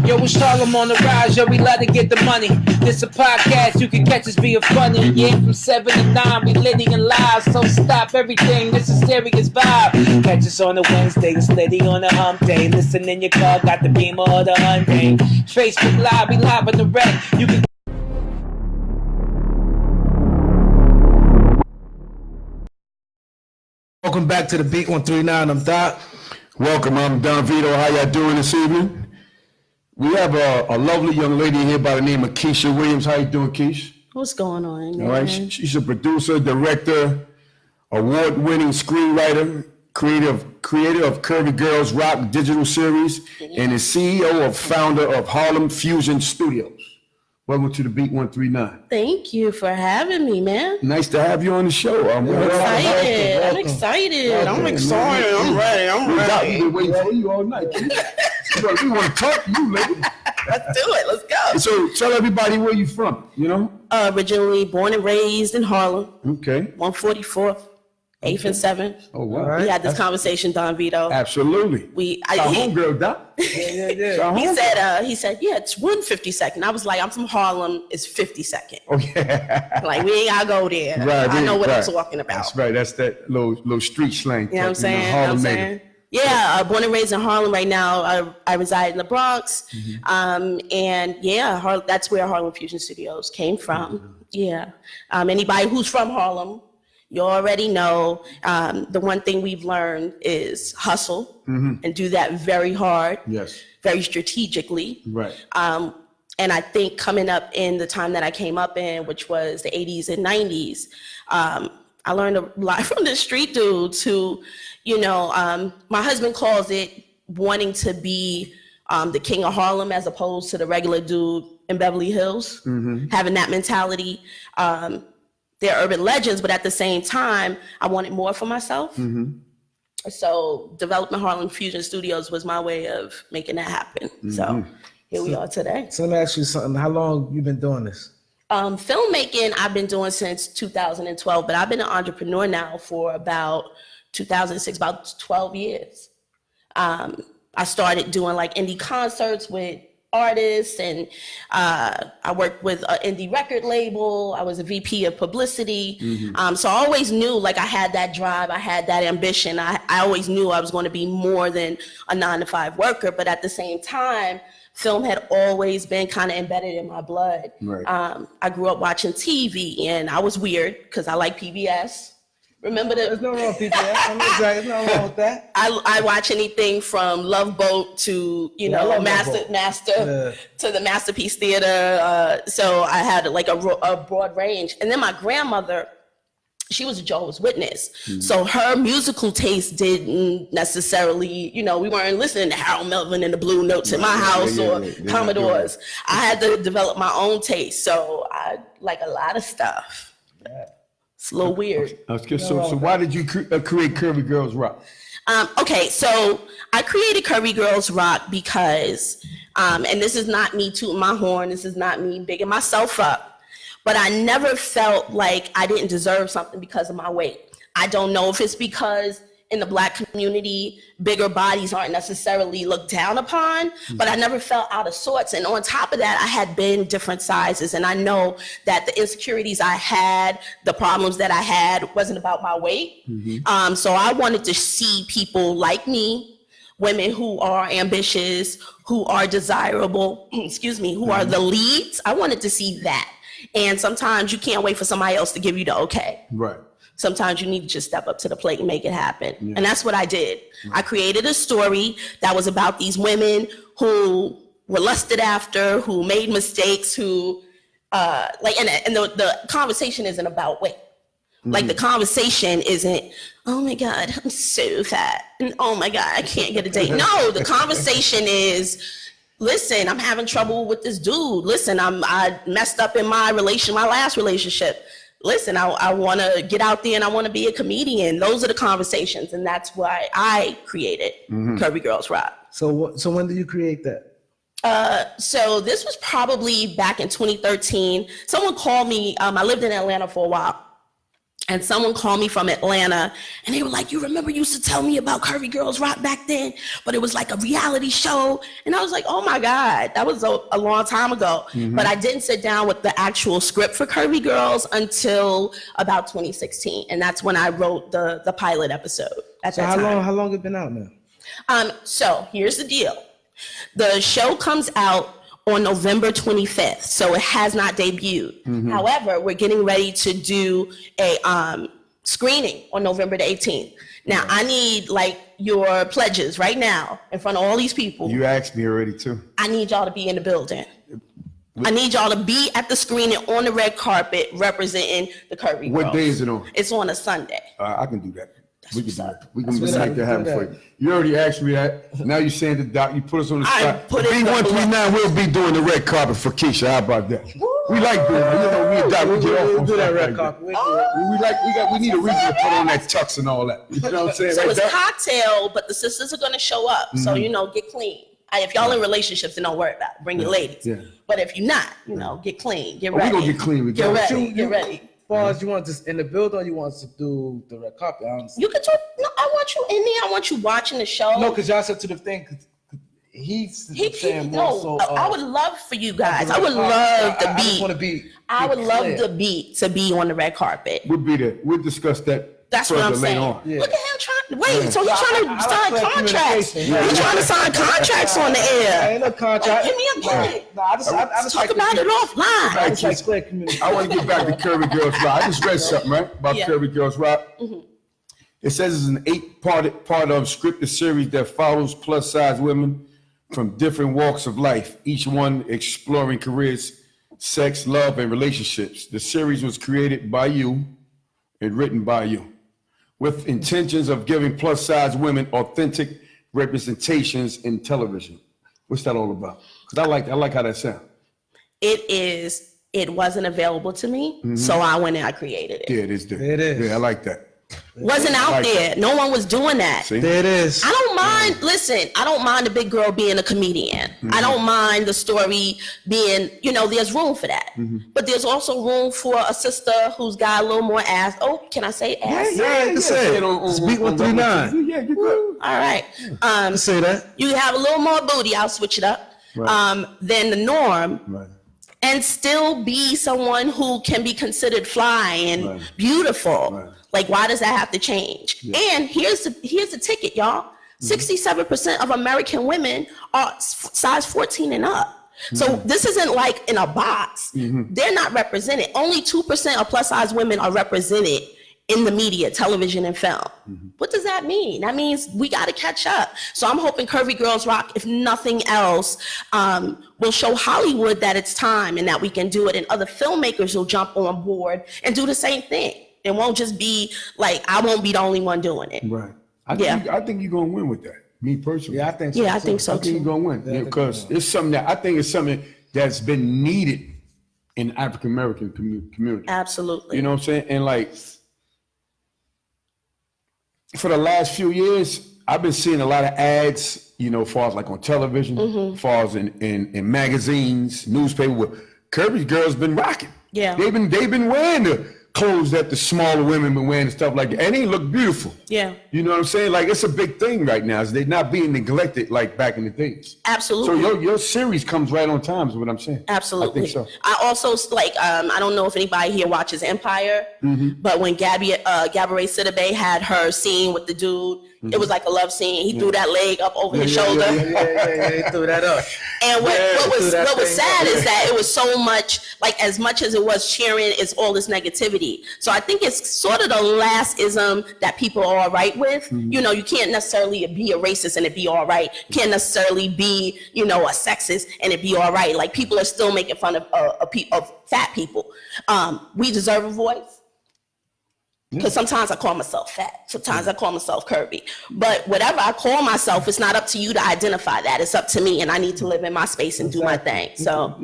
Yo, it's Harlem on the rise, yo, we love to get the money. This a podcast, you can catch us being funny. Yeah, from 7 to 9, we litty and live. So stop everything, this is serious vibe. Catch us on a Wednesday, it's litty on a hump day. Listen in your car, got the Beamer or the Hyundai. Facebook Live, we live on the rec. You can Welcome back to the Beat 139. I'm Doc. Welcome, I'm Don Vito. How y'all doing this evening? We have a lovely young lady here by the name of Keisha Williams. How you doing, Keisha? What's going on, man? All right, she's a producer, director, award-winning screenwriter, creator of Curvy Girls Rock digital series, and is CEO founder of Harlem Fusion Studios. Welcome to the Beat 139. Thank you for having me, man. Nice to have you on the show. I'm excited. I'm excited. I'm ready. We've been waiting for you all night. We want to talk to you, lady. Let's do it. Let's go. So tell everybody where you from, you know? Originally born and raised in Harlem. Okay. 144th, 8th and 7th. Oh, wow. We had this conversation, Don Vito. Absolutely. Our homegirl, Doc. Yeah. He said, yeah, it's 152nd. I was like, I'm from Harlem. It's 52nd. Oh, yeah. Like, we ain't gotta go there. Right, I know what I'm talking about. That's right. That's that little street slang. You know what I'm saying? Harlem native. Yeah, born and raised in Harlem right now. I reside in the Bronx. And yeah, that's where Harlem Fusion Studios came from. Yeah. Anybody who's from Harlem, you already know the one thing we've learned is hustle and do that very hard, very strategically. Right. And I think coming up in the time that I came up in, which was the 80s and 90s, I learned a lot from the street dudes who, you know, my husband calls it wanting to be the king of Harlem as opposed to the regular dude in Beverly Hills, having that mentality. They're urban legends, but at the same time, I wanted more for myself. So developing Harlem Fusion Studios was my way of making that happen. So here we are today. So let me ask you something. How long you been doing this? Filmmaking, I've been doing since 2012, but I've been an entrepreneur now for about 2006, about 12 years. I started doing like indie concerts with artists, and I worked with an indie record label. I was a VP of publicity. So I always knew like I had that drive, I had that ambition. I always knew I was going to be more than a 9-to-5 worker, but at the same time, film had always been kind of embedded in my blood. Right. I grew up watching TV, and I was weird because I like PBS. Remember that? There's no wrong with PBS. There's no wrong with that. I watch anything from Love Boat to, you know, Master to the Masterpiece Theater. So I had like a broad range. And then my grandmother, she was a Jehovah's Witness. So her musical taste didn't necessarily, you know, we weren't listening to Harold Melvin and the Blue Notes in my house or Commodores. I had to develop my own taste. So I like a lot of stuff. It's a little weird. So why did you create Curvy Girls Rock? Okay, so I created Curvy Girls Rock because, and this is not me tooting my horn, this is not me bigging myself up, but I never felt like I didn't deserve something because of my weight. I don't know if it's because in the Black community, bigger bodies aren't necessarily looked down upon, but I never felt out of sorts. And on top of that, I had been different sizes. And I know that the insecurities I had, the problems that I had wasn't about my weight. So I wanted to see people like me, women who are ambitious, who are desirable, who are the leads. I wanted to see that. And sometimes you can't wait for somebody else to give you the okay. Right. Sometimes you need to just step up to the plate and make it happen. And that's what I did. I created a story that was about these women who were lusted after, who made mistakes, who the conversation isn't about weight. Like the conversation isn't, oh my God, I'm so fat. And oh my God, I can't get a date. No, the conversation is, listen, I'm having trouble with this dude. Listen, I messed up in my last relationship. Listen, I want to get out there and I want to be a comedian. Those are the conversations, and that's why I created Curvy Girls Rock. So when did you create that? So this was probably back in 2013. Someone called me. I lived in Atlanta for a while, And someone called me from Atlanta and they were like, you remember you used to tell me about Curvy Girls Rock back then, but it was like a reality show. And I was like, oh my God, that was a long time ago. But I didn't sit down with the actual script for Curvy Girls until about 2016. And that's when I wrote the pilot episode at So that time. how long it been out now? So here's the deal. The show comes out on November 25th, so it has not debuted. However, we're getting ready to do a screening on November the 18th. Now, I need like your pledges right now in front of all these people. You asked me already too. I need y'all to be in the building. I need y'all to be at the screening on the red carpet representing the Curvy Girls. What day is it on? It's on a Sunday. I can do that. We can do what's that. We can what's make up. that happen for you. You already asked me that. Now you're saying the doc. You put us on the I spot. put it B139 will be doing the red carpet for Keisha. How about that? We like doing it. You know, me and Doc, we get off We'll on do that stuff red like carpet. that. We need a reason to put on that tux and all that. You know what I'm saying? So Right, it's Doc? cocktail, but the sisters are gonna show up. So, get clean. If y'all in relationships, then don't worry about it. Bring your ladies. Yeah. But if you're not, get clean. Get Oh, we ready. gonna get clean with Get y'all. ready. Get ready. As far as you want this in the building, or you want us to do the red carpet? I understand. You can do. No, I want you in there. I want you watching the show. No, because y'all said to the thing. 'Cause he's saying more so. I would love for you guys. I would red love carpet. to I just want to be. be. I would love clear. to be on the red carpet. We'll be there. We'll discuss that That's what I'm further later saying. on. Yeah. Look at him trying. Wait, so he's trying to I sign like contracts. communication. Yeah. He's trying to sign contracts on the air. Ain't no contract. Give me a minute. No, I just Talk like about it offline. I just like clear communication. I want to get back to Curvy Girls Rock. I just read something, right, about Yeah. Curvy Girls Rock. It says it's an 8-part of scripted series that follows plus-size women from different walks of life, each one exploring careers, sex, love, and relationships. The series was created by you and written by you, with intentions of giving plus-size women authentic representations in television. What's that all about? Because I like how that sounds. It wasn't available to me, so I went and I created it. Yeah, it is there. It is. Yeah, I like that. Wasn't out Like there. No one was doing that. See? There it is. I don't mind, listen, I don't mind the big girl being a comedian. I don't mind the story being, there's room for that. But there's also room for a sister who's got a little more ass. Oh, can I say ass? Yeah, you can say it. It's Beat 139. Yeah, you're good. All right. You say that. You have a little more booty, I'll switch it up, than the norm. Right. And still be someone who can be considered fly and beautiful. Right. Like, why does that have to change? And here's the ticket, y'all. 67% of American women are size 14 and up. So this isn't like in a box. They're not represented. Only 2% of plus size women are represented in the media, television and film. What does that mean? That means we got to catch up. So I'm hoping Curvy Girls Rock, if nothing else, will show Hollywood that it's time and that we can do it. And other filmmakers will jump on board and do the same thing. It won't just be like, I won't be the only one doing it. Right. I think you're going to win with that. Me personally. Yeah, I think so. Yeah, I too. think so I think you're too. going to win because it's something it's something that's been needed in the African American community. Absolutely. You know what I'm saying? And like, for the last few years, I've been seeing a lot of ads, far as like on television, far as in magazines, newspaper, where Curvy Girls been rocking. Yeah. They've been wearing the clothes that the smaller women been wearing and stuff like that. And they look beautiful. Yeah. You know what I'm saying? Like, it's a big thing right now. They're not being neglected like back in the days. Absolutely. So your series comes right on time is what I'm saying. Absolutely. I think so. I also I don't know if anybody here watches Empire, but when Gabourey Sidibe had her scene with the dude, it was like a love scene. He threw that leg up over his shoulder. Yeah, he threw that up. And what was thing. sad is that it was so much, like as much as it was cheering, it's all this negativity. So I think it's sort of the last ism that people are all right with. You can't necessarily be a racist and it be all right. Can't necessarily be, a sexist and it be all right. Like people are still making fun of fat people. We deserve a voice. Because sometimes I call myself fat. Sometimes I call myself curvy. But whatever I call myself, it's not up to you to identify that. It's up to me, and I need to live in my space and do my thing. So,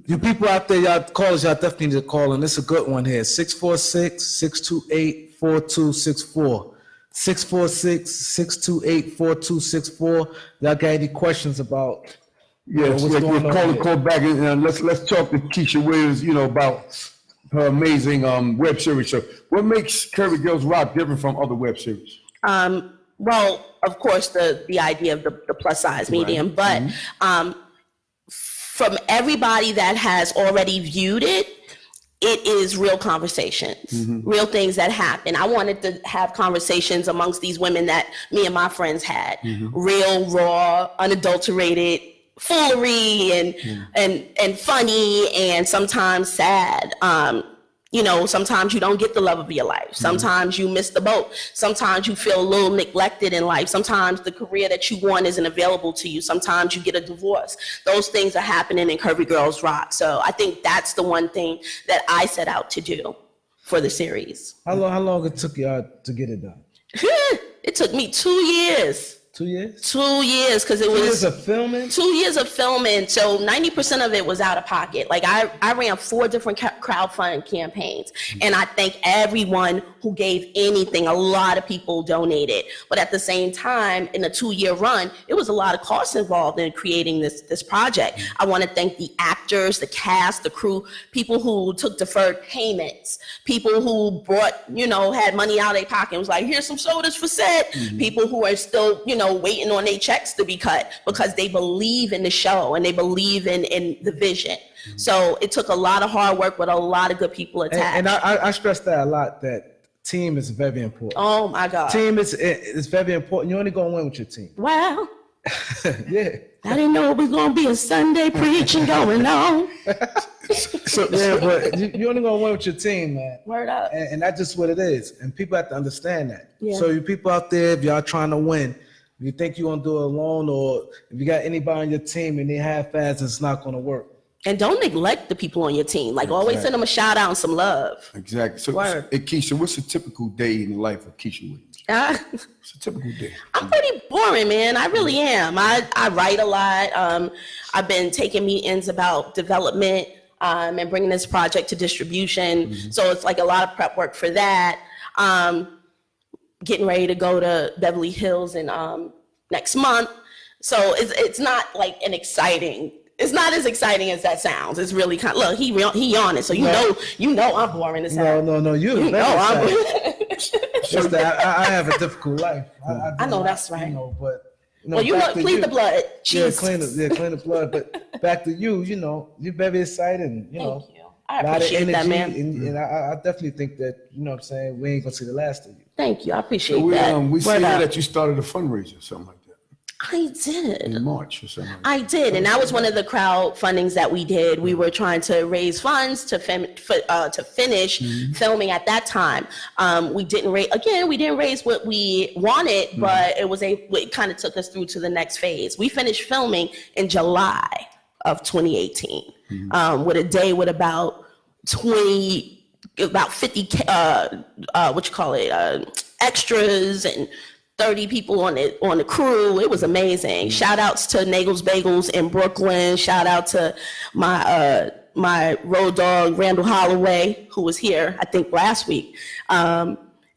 You people out there, y'all callers, y'all definitely need to call in. This is a good one here. 646-628-4264. 646-628-4264. Y'all got any questions about Yes, what's going on here? call back and let's talk to Keisha Williams, about her amazing web series. So what makes Curvy Girls Rock different from other web series? Well, of course, the idea of the plus size medium, but from everybody that has already viewed it, it is real conversations, real things that happen. I wanted to have conversations amongst these women that me and my friends had, real, raw, unadulterated foolery and funny and sometimes sad. You know, sometimes you don't get the love of your life. Sometimes you miss the boat. Sometimes you feel a little neglected in life. Sometimes the career that you want isn't available to you. Sometimes you get a divorce. Those things are happening in Curvy Girls Rock. So I think that's the one thing that I set out to do for the series. How long it took y'all to get it done? It took me 2 years. 2 years? 2 years, because it was 2 years of filming? 2 years of filming. So 90% of it was out of pocket. Like I ran 4 different crowdfunding campaigns, and I thank everyone who gave anything. A lot of people donated, but at the same time, in a 2-year run, it was a lot of costs involved in creating this project. I want to thank the actors, the cast, the crew, people who took deferred payments, people who brought, had money out of their pocket and was like, here's some sodas for set. People who are still, waiting on their checks to be cut because they believe in the show and they believe in the vision. So it took a lot of hard work with a lot of good people attached. And I stress that a lot, that team is very important. Oh my God. Team is very important. You're only going to win with your team. Wow. Yeah. I didn't know it was going to be a Sunday preaching going on. Yeah, but you're only going to win with your team, man. Word up. And that's just what it is. And people have to understand that. Yeah. So you people out there, if y'all trying to win, if you think you're going to do it alone, or if you got anybody on your team and they half-ass, it's not going to work. And don't neglect the people on your team. Like, always send them a shout out and some love. Exactly. So, Word. hey, Keisha, what's a typical day in the life of Keisha Williams? It's a typical day. I'm pretty boring, man. I really am. I write a lot. I've been taking meetings about development and bringing this project to distribution. So it's like a lot of prep work for that. Getting ready to go to Beverly Hills in next month. So it's not like it's not as exciting as that sounds. It's really kind of, look, he on it. So you know I'm boring as hell. No, you know I'm just that I have a difficult life. I know that's right. But clean the blood. Yeah, clean the blood. But back to you, you're very exciting. Thank you. I a lot of appreciate energy, that, man. And I definitely think that, what I'm saying, we ain't gonna see the last of you. Thank you. I appreciate So that. we see Word up. that you started a fundraiser or something like that I did. in March or something like that. I did, and that was one of the crowdfundings that we did. We were trying to raise funds to finish filming at that time. We didn't raise what we wanted, but it kind of took us through to the next phase. We finished filming in July of 2018 with a day with about 50 extras and 30 people on the crew. It was amazing. Shout outs to Nagel's Bagels in Brooklyn. Shout out to my road dog Randall Holloway, who was here I think last week,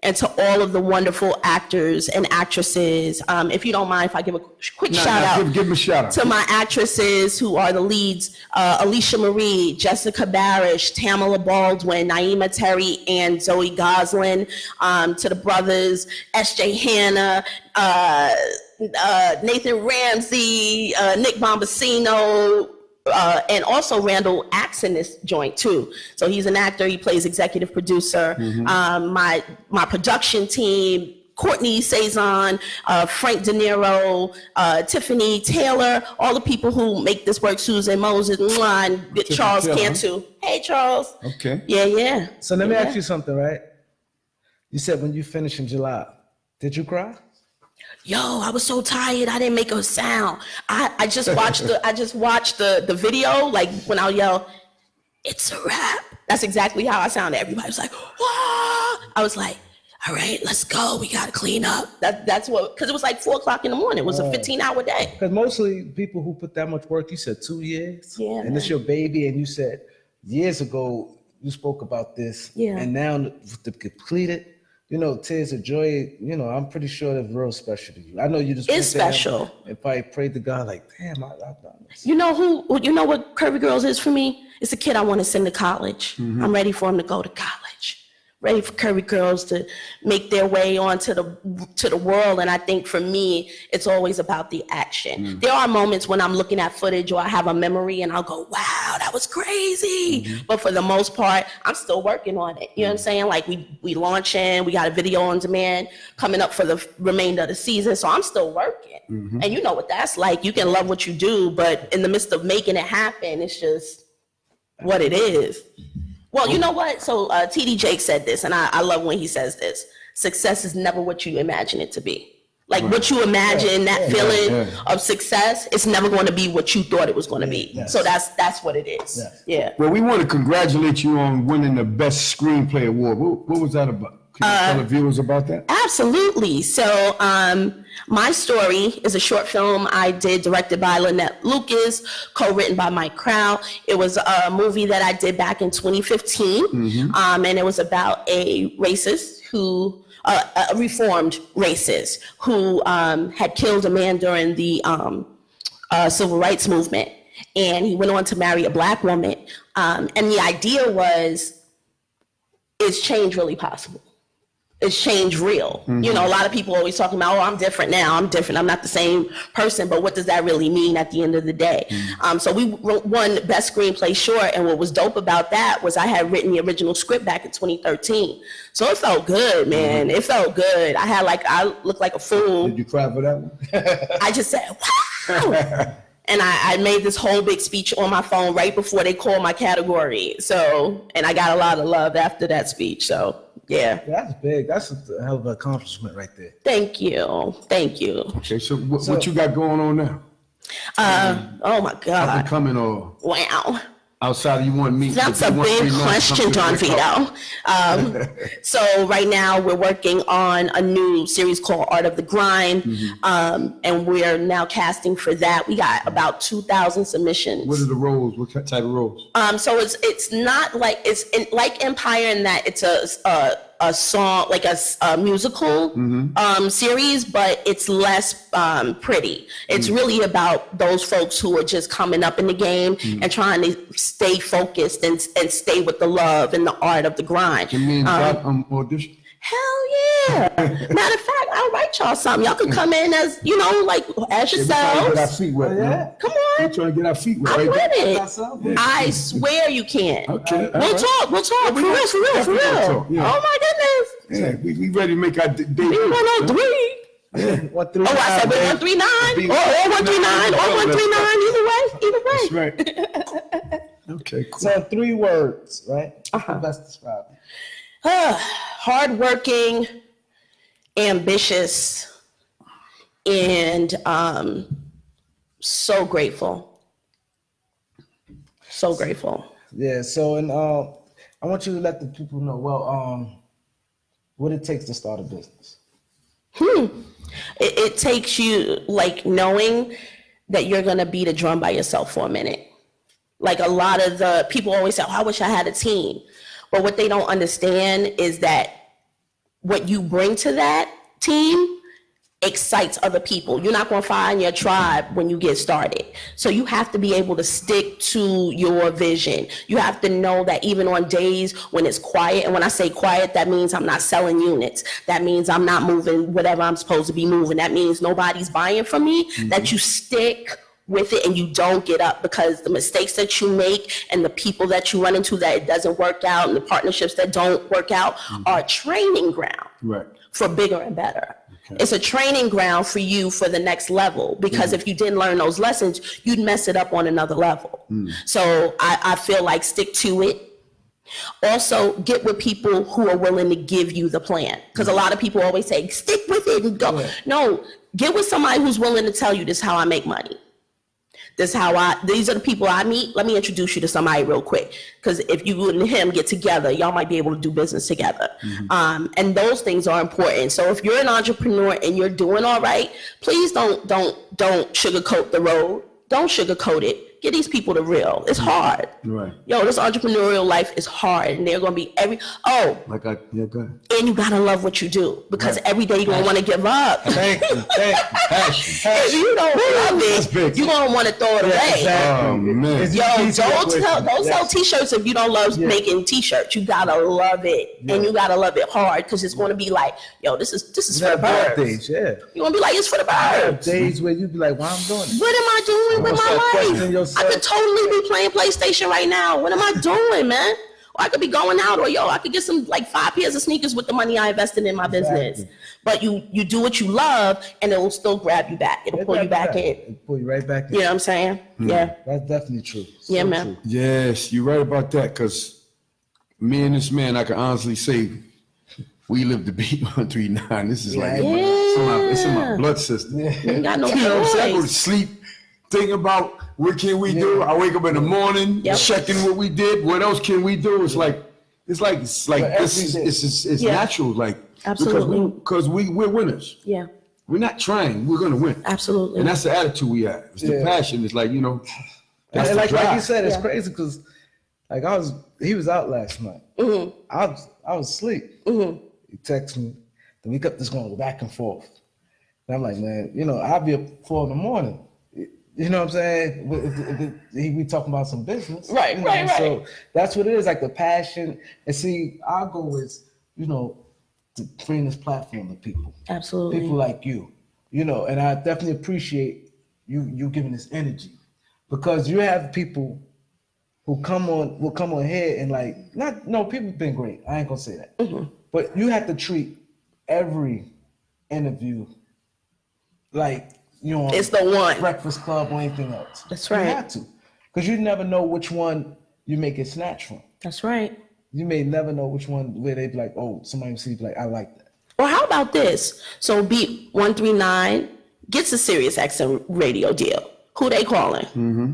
and to all of the wonderful actors and actresses. If you don't mind, if I give a quick shout out. Give them a shout out to my actresses who are the leads: Alicia Marie, Jessica Barish, Tamala Baldwin, Naima Terry, and Zoe Goslin. To the brothers S.J. Hanna, Nathan Ramsey, Nick Bombasino. And also Randall acts in this joint too. So he's an actor, he plays executive producer. My production team, Courtney Cezanne, Frank De Niro, Tiffany Taylor, all the people who make this work, Susan Moses, and Charles Cantu. Hey, Charles. Okay. Yeah. So let me ask you something, right? You said when you finished in July, did you cry? Yo, I was so tired. I didn't make a sound. I just watched the video, like when I'll yell, "It's a wrap." That's exactly how I sounded. Everybody was like, "Whoa!" I was like, "All right, let's go. We gotta clean up." That's what, because it was like 4:00 in the morning. It was a 15-hour day. Because mostly people who put that much work, you said 2 years. Yeah, and it's your baby, and you said years ago you spoke about this. Yeah. And now to complete it, tears of joy, I'm pretty sure that's real special to you. I know you just It's special. And probably prayed to God like, damn, I've done this. You know what Curvy Girls is for me? It's a kid I want to send to college. I'm ready for him to go to college. Ready for curvy girls to make their way onto the world. And I think for me, it's always about the action. There are moments when I'm looking at footage or I have a memory and I'll go, wow, that was crazy. But for the most part, I'm still working on it. You know what I'm saying? Like we launching, we got a video on demand coming up for the remainder of the season. So I'm still working. And you know what that's like. You can love what you do, but in the midst of making it happen, it's just what it is. Well, you know what? So TD Jake said this, and I love when he says this. Success is never what you imagine it to be. Like what you imagine, that feeling of success, it's never going to be what you thought it was going to be. So that's what it is. Yeah. Well, we want to congratulate you on winning the Best Screenplay Award. What was that about? Can you tell the viewers about that? Absolutely. So My Story is a short film I did, directed by Lynette Lucas, co-written by Mike Crow. It was a movie that I did back in 2015, and it was about a racist who, a reformed racist who had killed a man during the civil rights movement. And he went on to marry a Black woman. And the idea was, is change really possible? Is change real? You know, a lot of people always talking about, oh, I'm different now. I'm different. I'm not the same person. But what does that really mean at the end of the day? So we won Best Screenplay Short. And what was dope about that was I had written the original script back in 2013. So it felt good, man. It felt good. I looked like a fool. Did you cry for that one? I just said, wow. And I made this whole big speech on my phone right before they called my category. So, and I got a lot of love after that speech. So, yeah. That's big. That's a hell of an accomplishment right there. Thank you. Thank you. Okay, so what you got going on now? Oh my God. Up and coming or Wow. outside of you want me? That's a big question, John Vito. So right now we're working on a new series called Art of the Grind. And we're now casting for that. We got about 2,000 submissions. What are the roles? What type of roles? So it's not like, like Empire in that it's a song, like a musical series, but it's less pretty. It's really about those folks who are just coming up in the game and trying to stay focused and stay with the love and the art of the grind. You mean audition? Hell yeah. Matter of fact, I'll write y'all something. Y'all can come in as, you know, like as yourselves. Get our feet wet, man. Come on. We're trying to get our feet wet. I'm right with it. I swear you can. Okay. We'll talk. For real. Yeah. Oh my goodness. Yeah, we ready to make our debut. We 103. Yeah. 139. Oh, I said 139 or 139 or 139. Either way. That's right. Okay, cool. So 3 words, right? Let's describe it. Hardworking, ambitious, and so grateful. So grateful. Yeah. So, and I want you to let the people know, what it takes to start a business. It takes you like knowing that you're gonna beat a drum by yourself for a minute. Like a lot of the people always say, oh, I wish I had a team. But what they don't understand is that what you bring to that team excites other people. You're not going to find your tribe when you get started. So you have to be able to stick to your vision. You have to know that even on days when it's quiet, and when I say quiet, that means I'm not selling units. That means I'm not moving whatever I'm supposed to be moving. That means nobody's buying from me, that you stick with it and you don't get up, because the mistakes that you make and the people that you run into that it doesn't work out and the partnerships that don't work out are a training ground for bigger and better. It's a training ground for you for the next level, because if you didn't learn those lessons, you'd mess it up on another level. So I feel like stick to it. Also, get with people who are willing to give you the plan, because a lot of people always say, stick with it and go. No, get with somebody who's willing to tell you, this is how I make money. These are the people I meet. Let me introduce you to somebody real quick. Because if you and him get together, y'all might be able to do business together. And those things are important. So if you're an entrepreneur and you're doing all right, please don't sugarcoat the road. Don't sugarcoat it. Get these people the real. It's hard. Right. Yo, this entrepreneurial life is hard, and they're gonna be go ahead. And you gotta love what you do, because every day you're gonna want to give up. Thank you. Passion. If you don't love it, you're gonna want to throw it away. Exactly. Oh, man. Yo, don't sell t-shirts if you don't love making t-shirts. You gotta love it, and you gotta love it hard, because it's gonna be like, yo, this is for the birds. Days, yeah. You're gonna be like, it's for the birds. Days where you be like, why I'm doing it? What am I doing with my questioning life? yourself. I could totally be playing PlayStation right now. What am I doing, man? Or I could be going out, or I could get some like 5 pairs of sneakers with the money I invested in my business. Exactly. But you do what you love, and it will still grab you back. It'll pull you back in. It'll pull you right back in. You know what I'm saying? Yeah. That's definitely true. Yeah, So man. true. Yes, you're right about that, because me and this man, I can honestly say, we live to beat 139. This is like, it's in my blood system. You ain't got no You know what I'm saying? I go to choice. sleep, thinking about what can we do. I wake up in the morning, Yep. checking what we did. What else can we do? It's like every it's day. Yeah. natural. Like, Absolutely. because we're winners. Yeah, We're not trying. We're gonna win. absolutely. And that's the attitude we have. It's the Yeah. passion. It's like, that's And the like drive. you said, it's Yeah. crazy because like he was out last night. I was asleep. He texted me. Then we kept just going back and forth. And I'm like, man, I'll be up 4 a.m. You know what I'm saying? We talking about some business. Right, right. So that's what it is, like the passion. And see, our goal is, to bring this platform to people. Absolutely. People like you, and I definitely appreciate you giving this energy, because you have people who will come on here and people have been great. I ain't gonna say that, but you have to treat every interview like It's the one. Breakfast Club or anything else. That's right. You have to, because you never know which one you may get snatched from. That's right. You may never know which one where they be like, oh, somebody will see like, I like that. Or how about this? So Beat 139 gets a Sirius XM radio deal. Who they calling?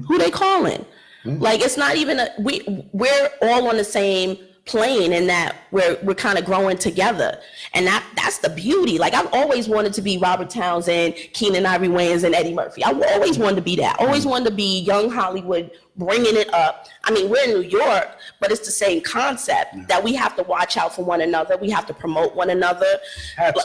Who they calling? Like, it's not even we're all on the same plane, in that we're kind of growing together, and that's the beauty. Like, I've always wanted to be Robert Townsend, Keenan Ivory Wayans, and Eddie Murphy. I always wanted to be that. Always wanted to be young Hollywood, bringing it up. I mean, we're in New York, but it's the same concept that we have to watch out for one another. We have to promote one another. Have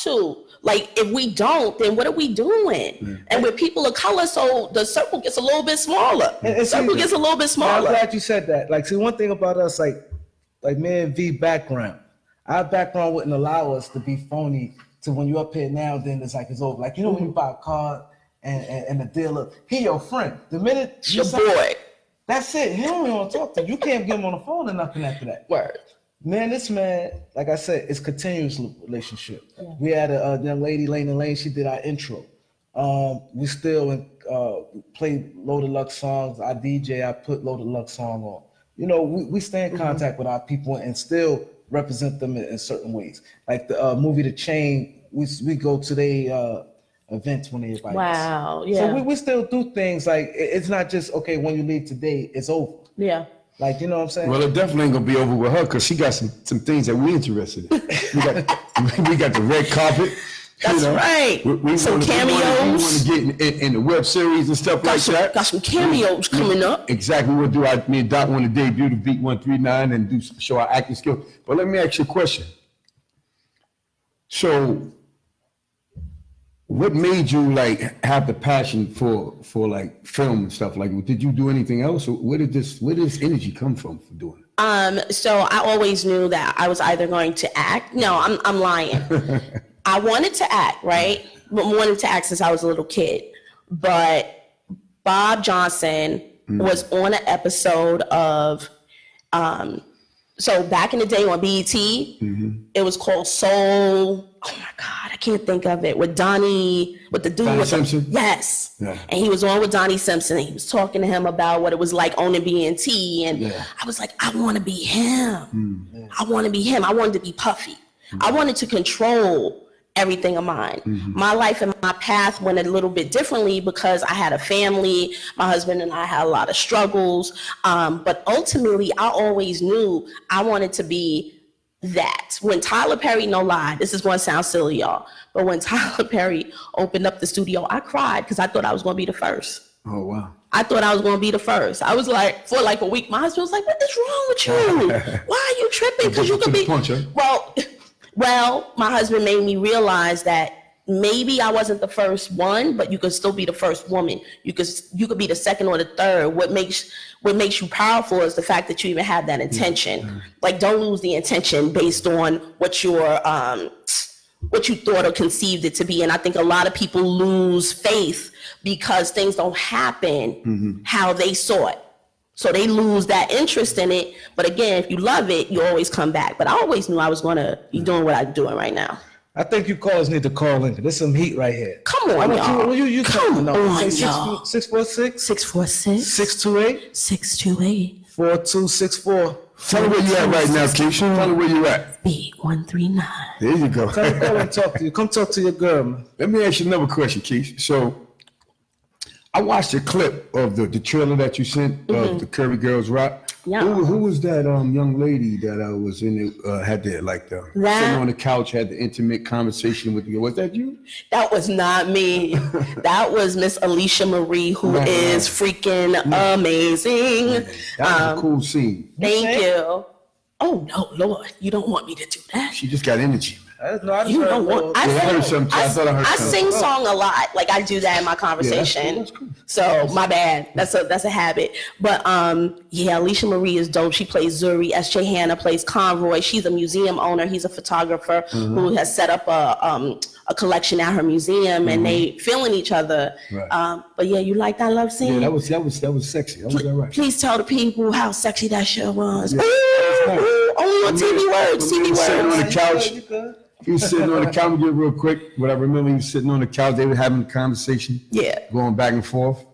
to. Like, if we don't, then what are we doing? And we're people of color, so the circle gets a little bit smaller. And Circle gets a little bit I'm smaller. glad you said that. Like, see, one thing about us, like me and V background, our background wouldn't allow us to be phony. To when you up here now, then it's like it's over. Like, when you buy a car and the dealer, he your friend. The minute It's your boy. that's it. He don't even want to talk to you. You can't get him on the phone or nothing after that. Word. Man, this man, like I said, it's continuous relationship. We had a young lady, Lane. She did our intro. We still play Loaded Luck songs. I DJ, I put Loaded Luck song on. We stay in contact with our people and still represent them in certain ways. Like the movie The Chain, we go to their events when they invite us. Wow. Yeah. So we still do things like, it's not just, okay, when you leave today, it's over. Yeah. Like, you know what I'm saying? Well, it definitely ain't gonna be over with her, because she got some things that we interested in. We got the red carpet. That's right. We Some wanna, cameos. We want to get in the web series and stuff like that. Got some cameos coming up. Exactly. We'll do. Me and Doc want to debut the Beat 139 and show our acting skills. But let me ask you a question. So, what made you have the passion for film and stuff? Like, did you do anything else, or where did this energy come from for doing it? So I always knew that I was either going to act. No, I'm lying. I wanted to act, right? But wanted to act since I was a little kid. But Bob Johnson was on an episode of, so back in the day on BET, it was called Soul. Oh my God, I can't think of it. With the dude Donnie Simpson? Yes. Yeah. And he was on with Donnie Simpson, and he was talking to him about what it was like owning BET. And I was like, I want to be him. I want to be him. I wanted to be Puffy. I wanted to control everything of mine. My life and my path went a little bit differently because I had a family. My husband and I had a lot of struggles. But ultimately, I always knew I wanted to be that. When Tyler Perry, no lie, this is going to sound silly, y'all, but when Tyler Perry opened up the studio, I cried because I thought I was going to be the first. Oh, wow. I thought I was going to be the first. I was like, for like a week, my husband was like, what is wrong with you? Why are you tripping? Because you could be, well, my husband made me realize that maybe I wasn't the first one, but you could still be the first woman. You could be the second or the third. What makes you powerful is the fact that you even have that intention. Like, don't lose the intention based on what you thought or conceived it to be. And I think a lot of people lose faith because things don't happen how they saw it. So they lose that interest in it. But again, if you love it, you always come back. But I always knew I was going to be doing what I'm doing right now. I think you callers need to call in. There's some heat right here. Come on, y'all. You Come on, y'all. 646? 646. 628? 628. 4264. Tell her where you at right now, Keisha. Tell her where you at. B139. There you go. Come call and talk to you. Come talk to your girl, man. Let me ask you another question, Keisha. So I watched a clip of the trailer that you sent of the Curvy Girls Rock. Yeah. Who was that young lady that was in it, had the sitting on the couch, had the intimate conversation with you? Was that you? That was not me. That was Miss Alicia Marie, who is freaking amazing. That was a cool scene. Thank you. Oh no, Lord, you don't want me to do that. She just got energy. You don't want. I sing song a lot. Like I do that in my conversation. That's cool. So my bad. That's a habit. But yeah, Alicia Marie is dope. She plays Zuri. S.J. Hanna plays Conroy. She's a museum owner. He's a photographer who has set up a collection at her museum, and they feeling each other. Right. But yeah, you like that love scene? Yeah, that was sexy. That was all right. Please tell the people how sexy that shit was. Only on TV words. TV Sitting on the words. couch. He was sitting on the couch, get real quick. But I remember he was sitting on the couch. They were having a conversation. Yeah. Going back and forth.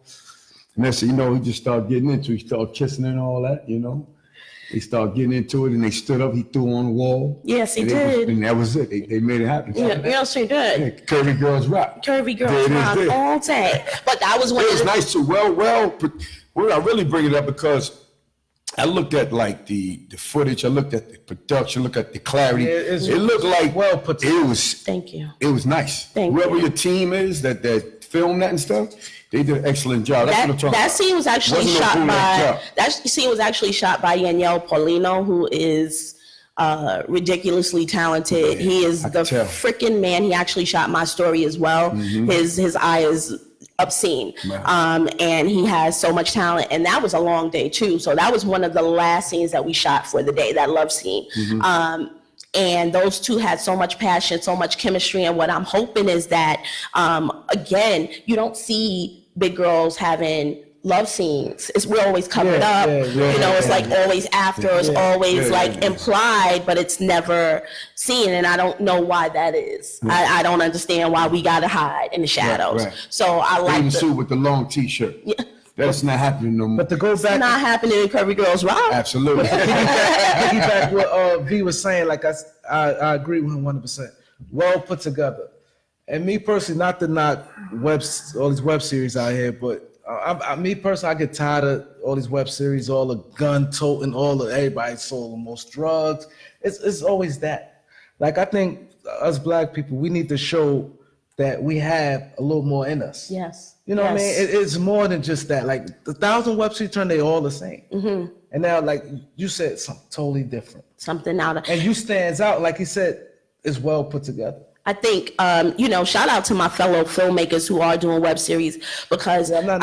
And that's, he just started getting into it. He started kissing and all that, They started getting into it, and they stood up. He threw on the wall. Yes, he did. And that was it. They made it happen. Yeah, yes, he did. Yeah, Curvy Girls Rock. Curvy Girls Rock all day. But that was one it of was nice too. Well, I really bring it up because I looked at like the footage. I looked at the production. Looked at the clarity. Yeah, it looked like well put together. It was. Thank you. It was nice. Whoever your team is that filmed that and stuff, they did an excellent job. That's what I'm talking about. Scene was actually shot by Danielle Paulino, who is ridiculously talented. He is the freaking man. He actually shot my story as well. His eye is obscene. And he has so much talent, and that was a long day too. So that was one of the last scenes that we shot for the day, that love scene. And those two had so much passion, so much chemistry. And what I'm hoping is that, again, you don't see big girls having love scenes. We're always covered up. It's like always after, it's always implied, but it's never seen. And I don't know why that is. I don't understand why we gotta hide in the shadows. So I like the suit with the long t-shirt. Yeah. That's not happening no more. But to go back, it's not happening in Curvy Girls Rock. Absolutely. Piggyback what V was saying, like I agree with him 100%. Well put together. And me personally, not to knock all these web series out here, but me personally, I get tired of all these web series, all the gun toting, everybody sold the most drugs. It's always that. Like, I think us black people, we need to show that we have a little more in us. Yes. You know what I mean? It's more than just that. Like, the 1,000 web series they all the same. And now, like you said, something totally different. Something out of. And you stands out, like he said, it's well put together. I think, shout out to my fellow filmmakers who are doing web series, because there are a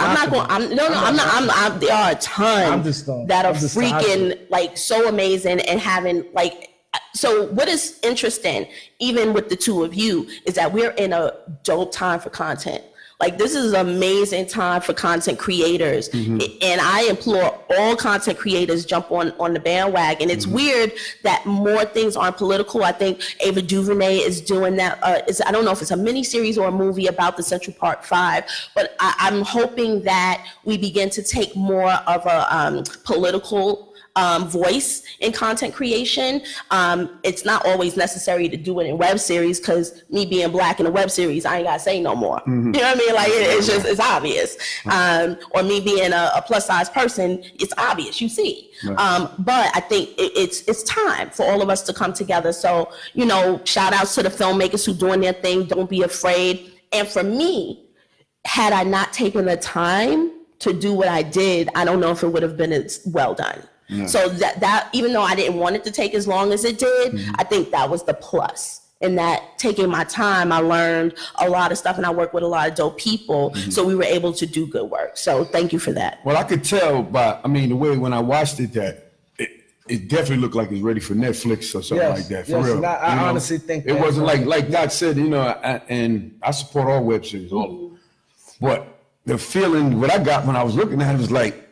ton that are freaking like so amazing and having like. So what is interesting, even with the two of you, is that we're in a dope time for content. Like, this is an amazing time for content creators. And I implore all content creators jump on the bandwagon. It's weird that more things aren't political. I think Ava DuVernay is doing that. I don't know if it's a mini series or a movie about the Central Park 5, but I'm hoping that we begin to take more of a political voice in content creation. It's not always necessary to do it in web series, because me being black in a web series, I ain't gotta say no more. You know what I mean? Like, it's obvious. Or me being a plus size person, it's obvious, you see. But I think it's time for all of us to come together. So, shout outs to the filmmakers who doing their thing. Don't be afraid. And for me, had I not taken the time to do what I did, I don't know if it would have been as well done. Yeah. So that even though I didn't want it to take as long as it did, I think that was the plus. In that taking my time, I learned a lot of stuff, and I worked with a lot of dope people. So we were able to do good work. So thank you for that. Well, I could tell by, the way when I watched it that it definitely looked like it's ready for Netflix or something like that. For real. I honestly think it wasn't like Doc said, and I support all web series, all of them. But the feeling, what I got when I was looking at it was like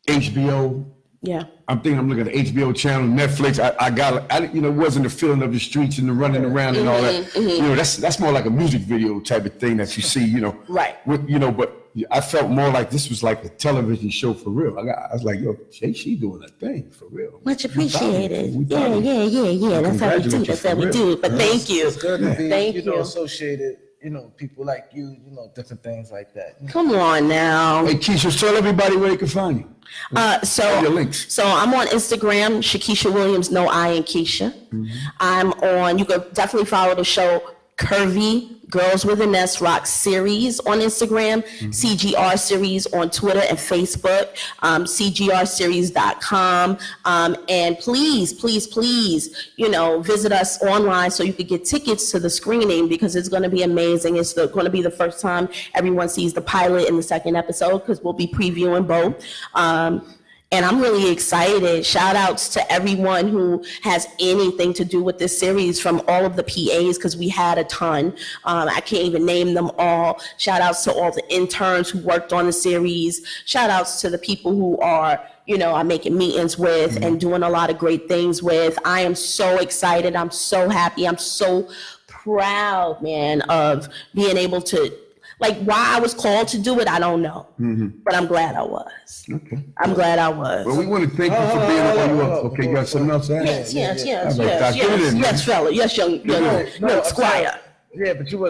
HBO. Yeah. I'm looking at the HBO channel, Netflix. It wasn't the feeling of the streets and the running around and all that. That's more like a music video type of thing that you see, Right. But I felt more like this was like a television show for real. I was like, yo, she doing a thing for real. Much appreciated. Yeah. That's how we do. That's how we do. But thank you. It's good to be, thank you. Associated. People like you, different things like that. Come on now. Hey, Keisha, tell everybody where they can find you. So your links. So I'm on Instagram, Shakesha Williams, no I in Keisha. I'm on, you can definitely follow the show Curvy, Girls with an S Rock series on Instagram, CGR series on Twitter and Facebook, cgrseries.com. And please, visit us online so you can get tickets to the screening because it's going to be amazing. It's going to be the first time everyone sees the pilot and the second episode because we'll be previewing both. And I'm really excited. Shout outs to everyone who has anything to do with this series, from all of the PAs, because we had a ton. I can't even name them all. Shout outs to all the interns who worked on the series. Shout outs to the people who are, I'm making meetings with and doing a lot of great things with. I am so excited. I'm so happy. I'm so proud, man, of being able to, why I was called to do it, I don't know. But I'm glad I was. Okay. I'm glad I was. Well, we want to thank you for being on you. Okay, you got something else to add? Yes, fella. Yes, young squire. Yeah, but you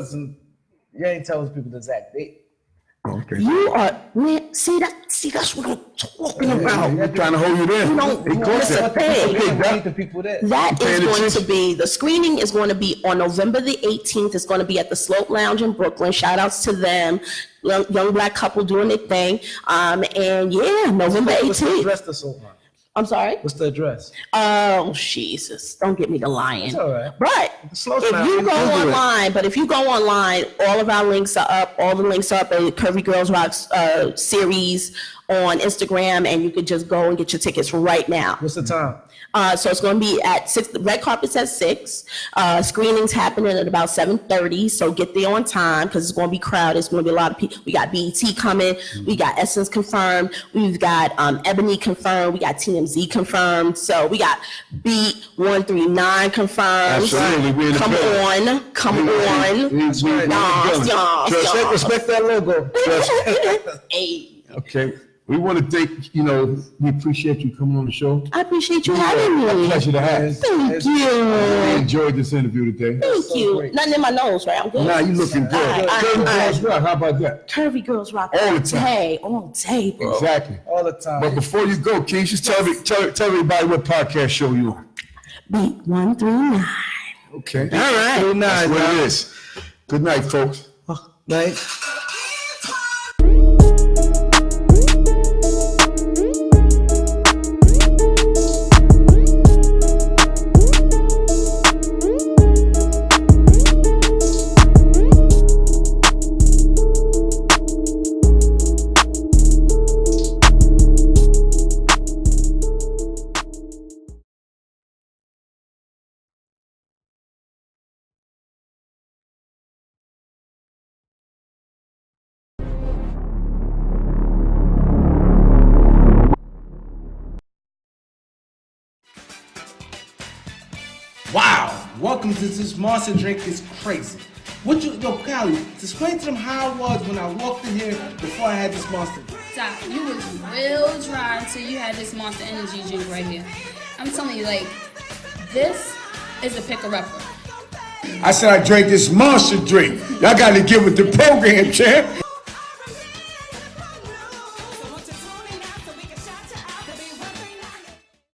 ain't telling people the exact date. Okay. You are, man, see, that's what I'm talking about. We're trying to hold you there. That is going to be, the screening is going to be on November the 18th. It's going to be at the Slope Lounge in Brooklyn. Shout outs to them. Young black couple doing their thing. And yeah, November 18th. What's the address to Slope Lounge? I'm sorry? What's the address? Oh, Jesus. Don't get me to lying. It's all right. But if you go online, all of our links are up. All the links are up at Curvy Girls Rock series on Instagram, and you could just go and get your tickets right now. What's the time? So it's going to be at 6. The red carpet's at 6. Screenings happening at about 7:30. So get there on time because it's going to be crowded. It's going to be a lot of people. We got BET coming. We got Essence confirmed. We've got Ebony confirmed. We got TMZ confirmed. So we got Beat 139 confirmed. Absolutely. Come on. Respect that logo. Hey. Okay. We want to thank, we appreciate you coming on the show. I appreciate you having me. A pleasure to have you. Thank you. I enjoyed this interview today. Thank you. Great. Nothing in my nose, right? I'm good. Nah, you looking good. Curvy Girls Rock, how about that? Curvy Girls Rock All the time. All day, bro. Exactly. All the time. But before you go, Keisha, just tell everybody what podcast show you on. Beat 139. Okay. All right. Good night. That's what it is. Good night, folks. Night. Wow, welcome to this monster drink is crazy. Callie, explain to them how it was when I walked in here before I had this monster. Doc, you was real dry until you had this Monster Energy drink right here. I'm telling you, this is a pick-a-upper. I said I drank this monster drink. Y'all got to get with the program, champ.